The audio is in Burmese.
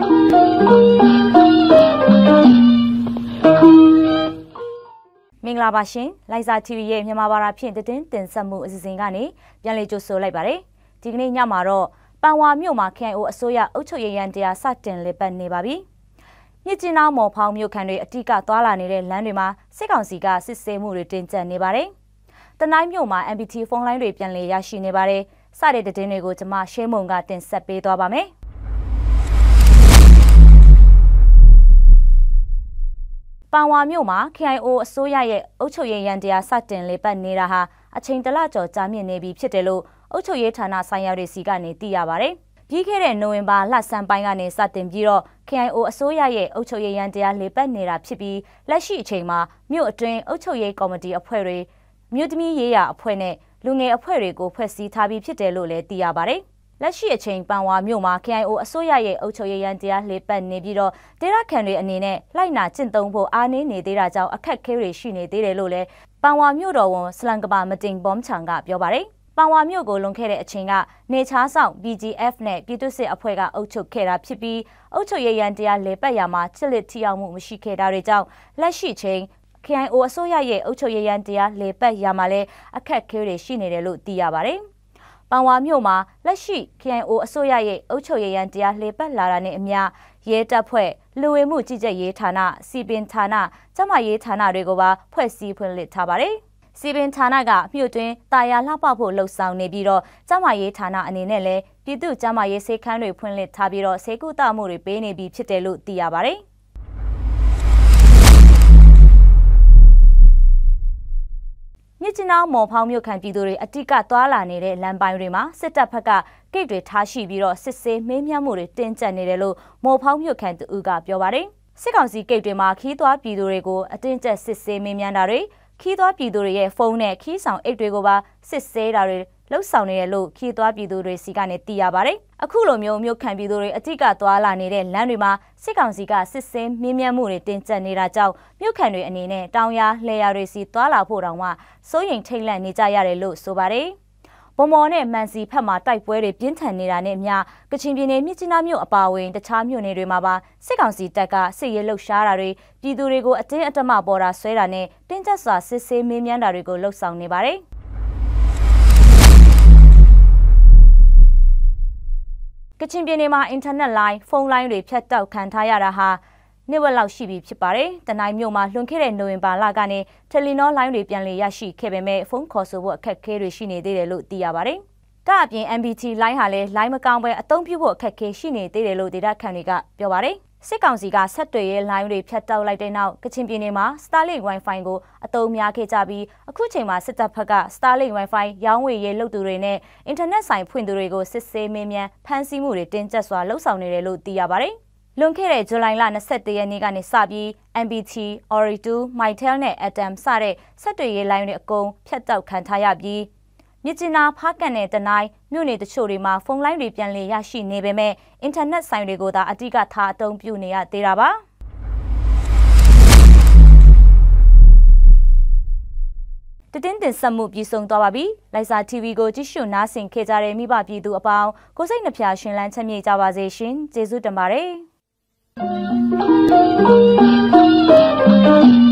မင်္ဂလာပါရှင်လိုင်ဇာ TV ရဲ့မြန်မာဘာသာဖြင့်တင်ဆက်မှုအစီအစဉ်ကနေပြန်လည်ကြိုဆိုလိုက်ပါတယ်ဒီကနေ့ညမှာတော့ပန်ဝါမြို့မှာ KIO အစိုးရအုပ်ချုပ်ရေးရန်တရားစတင်လည်ပတ်နေပါပြီမြစ်ကြီးနားမော်ဖောင်းမြို့ခံတွေအတိကသွားလာနေတဲ့လမ်းတွေမှာစစ်ကောင်စီကစစ်ဆေးမှုတွေတင်ကြပ်နေပါတယ်တနိုင်းမြို့မှာ MPT ဖုန်းလိုင်းတွေပြန်လည်ရရှိနေပါတယ်စတဲ့သတင်းတွေကိုကျွန်မရှေးမုံကတင်ဆက်ပေးသွားပါမယ်ပန်ဝါမြို့မှာ KIO အစိုးရရဲ့အုပ်ချုပ်ရေးရန်တရားစတင်လေပတ်နေတာဟာအချိန်တလကျော်ကြာမြင့်နေပြီဖြစ်တယ်လို့အုပ်ချုပ်ရေးဌာနဆိုင်ရာတွေစီကနေသိရပါတယ်။ပြီးခဲ့တဲ့နိုဝင်ဘာလဆန်းပိုင်းကနေစတင်ပြီးတော့ KIO အစိုးရရဲ့အုပ်ချုပ်ရေးရန်တရားလေပတ်နေတာဖြစ်ပြီးလက်ရှိအချိန်မှာမြို့အတွင်းအုပ်ချုပ်ရေးကော်မတီအဖွဲ့တွေမြို့သမီးရေးရာအဖွဲ့နဲ့လူငယ်အဖွဲ့တွေကိုဖွဲ့စည်းထားပြီးဖြစ်တယ်လို့လည်းသိရပါတယ်။လက်ရှိအချိန်ပန်ဝါမြို့မှာ KIO အစိုးရရဲ့အုပ်ချုပ်ရေးရန်တရားလေပတ်နေပြီးတော့ဒေသခံတွေအနေနဲ့လိုက်နာကျင့်သုံးဖို့အားနည်းနေသေးတာကြောင့်အခက်အခဲတွေရှိနေသေးတယ်လို့လည်းပန်ဝါမြို့တော်ဝန်စလန်ကဘာမတင်ဘုံချန်ကပြောပါတယ်။ပန်ဝါမြို့ကိုလွန်ခဲ့တဲ့အချိန်ကနေချားဆောင် BGF နဲ့ပြည်သူ့စစ်အဖွဲ့ကအုပ်ချုပ်ခဲ့တာဖြစ်ပြီးအုပ်ချုပ်ရေးရန်တရားလေပတ်ရာမှာချစ်လက်ထီအောင်မှုမရှိခဲ့တာတွေကြောင့်လက်ရှိချိန် KIO အစိုးရရဲ့အုပ်ချုပ်ရေးရန်တရားလေပတ်ရာမှာလည်းအခက်အခဲတွေရှိနေတယ်လို့သိရပါတယ်။ပန်ဝါမြို့မှာလက်ရှိ KIO အစိုးရရဲ့အုပ်ချုပ်ရေးရန်တရားလေပတ်လာတာနဲ့အမျှရဲတပ်ဖွဲ့လူဝင်မှုကြီးကြပ်ရေးဌာနစီပင်ဌာနကျန်းမာရေးဌာနတွေကိုပါဖွဲ့စည်းဖွင့်လှစ်ထားပါတယ်။စီပင်ဌာနကမြို့တွင်တာယာလှပဖို့လှုံ့ဆော်နေပြီးတော့ကျန်းမာရေးဌာနအနေနဲ့လည်းပြည်သူ့ကျန်းမာရေးဆေးခန်းတွေဖွင့်လှစ်ထားပြီးတော့ဆေးကုသမှုတွေပေးနေပြီးဖြစ်တယ်လို့သိရပါတယ်။မြစ်ကြီးနားမော်ဖောင်းမြို့ခံပြည်သူတွေအတိကသွားလာနေတဲ့လမ်းပိုင်းတွေမှာစစ်တပ်ဘက်ကဂိတ်တွေထားရှိပြီးတော့စစ်ဆေးမေးမြန်းမှုတွေတင်းကျပ်နေတယ်လို့မော်ဖောင်းမြို့ခံသူကပြောပါတယ်စစ်ကောင်စီဂိတ်တွေမှာခီးသွွားပြည်သူတွေကိုအတင်းကျပ်စစ်ဆေးမေးမြန်းတာတွေခီးသွွားပြည်သူတွေရဲ့ဖုန်းနဲ့ခီးဆောင်အိတ်တွေကိုပါစစ်ဆေးတာတွေလှုပ်ဆောင်နေတယ်လို့ခီးသွွားပြည်သူတွေစီကနေသိရပါတယ်အခုလိုမျိုးခံပြည်သူတွေအတိကသွားလာနေတဲ့လမ်းတွေမှာစစ်ကောင်စီကစစ်ဆေးမေးမြန်းမှုတွေတင်းကျပ်နေတာကြောင့်မြို့ခံတွေအနေနဲ့တောင်ယာလှေယာတွေစီသွားလာဖို့တောင်မှစိုးရိမ်ထိတ်လန့်နေကြရတယ်လို့ဆိုပါတယ်ဗမော်နဲ့မန်စီဖက်မှာတိုက်ပွဲတွေပြင်းထန်နေတာနဲ့အမျှကချင်ပြည်နယ်မြစ်ကြီးနားမြို့အပါအဝင်တခြားမြို့နယ်တွေမှာပါစစ်ကောင်စီတပ်ကစစ်ရေးလှုပ်ရှားတာတွေပြည်သူတွေကိုအတင်းအဓမ္မပေါ်တာဆွဲတာနဲ့တင်းကျပ်စွာစစ်ဆေးမေးမြန်းတာတွေကိုလှုပ်ဆောင်နေပါတယ်ကချင်ပြည်နယ်မှာအင်တာနက်လိုင်းဖုန်းလိုင်းတွေဖြတ်တောက်ခံထားရတာဟာနှစ်ဝက်လောက်ရှိပြီဖြစ်ပါတယ်။တနိုင်းမြို့မှာလွန်ခဲ့တဲ့နိုဝင်ဘာလကနေတယ်လီနောလိုင်းတွေပြန်လည်ရရှိခဲ့ပေမဲ့ဖုန်းခေါ်ဆိုဖို့အခက်အခဲတွေရှိနေသေးတယ်လို့သိရပါတယ်။ဒါအပြင် MPT လိုင်းဟာလည်းလိုင်းမကောင်းပဲအသုံးပြုဖို့အခက်အခဲရှိနေသေးတယ်လို့ဒေသခံတွေကပြောပါတယ်။စစ်ကောင်စီကဆက်သွယ်ရေးလိုင်းတွေဖြတ်တောက်လိုက်တဲ့နောက်ကချင်ပြည်နယ်မှာ Starlink Wi-Fi ကိုအသုံးများခဲ့ကြပြီးအခုချိန်မှာစစ်တပ်ဘက်က Starlink Wi-Fi ရောင်းဝယ်ရေးလုပ်သူတွေနဲ့အင်တာနက်ဆိုင်ဖွင့်သူတွေကိုစစ်ဆေးမေးမြန်းဖမ်းဆီးမှုတွေတင်းကျပ်စွာလှုံ့ဆော်နေတယ်လို့သိရပါတယ်။လွန်ခဲ့တဲ့ဇူလိုင်လ21ရက်နေ့ကနေစပြီး MPT, Ori2, Mytel နဲ့ Atom စတဲ့ဆက်သွယ်ရေးလိုင်းတွေအကုန်ဖြတ်တောက်ခံထားရပြီးမြစ်ကြီးနားဖားကန်နဲ့တနိုင်းမြို့နယ်တချို့တွေမှာဖုန်းလိုင်းတွေပြန်လည်ရရှိနေပေမဲ့အင်တာနက်ဆိုင်တွေကိုသာအဓိကထားအသုံးပြုနေရသေးတာပါတင်ဆက်မှုပြီးဆုံးသွားပါပြီ။လိုင်ဇာ TV ကိုကြည့်ရှုနားဆင်ခဲ့ကြတဲ့မိဘပြည်သူအပေါင်းကိုစိတ်နှဖျားရှင်လန်းချမ်းမြေ့ကြပါစေရှင်။ကျေးဇူးတင်ပါတယ်။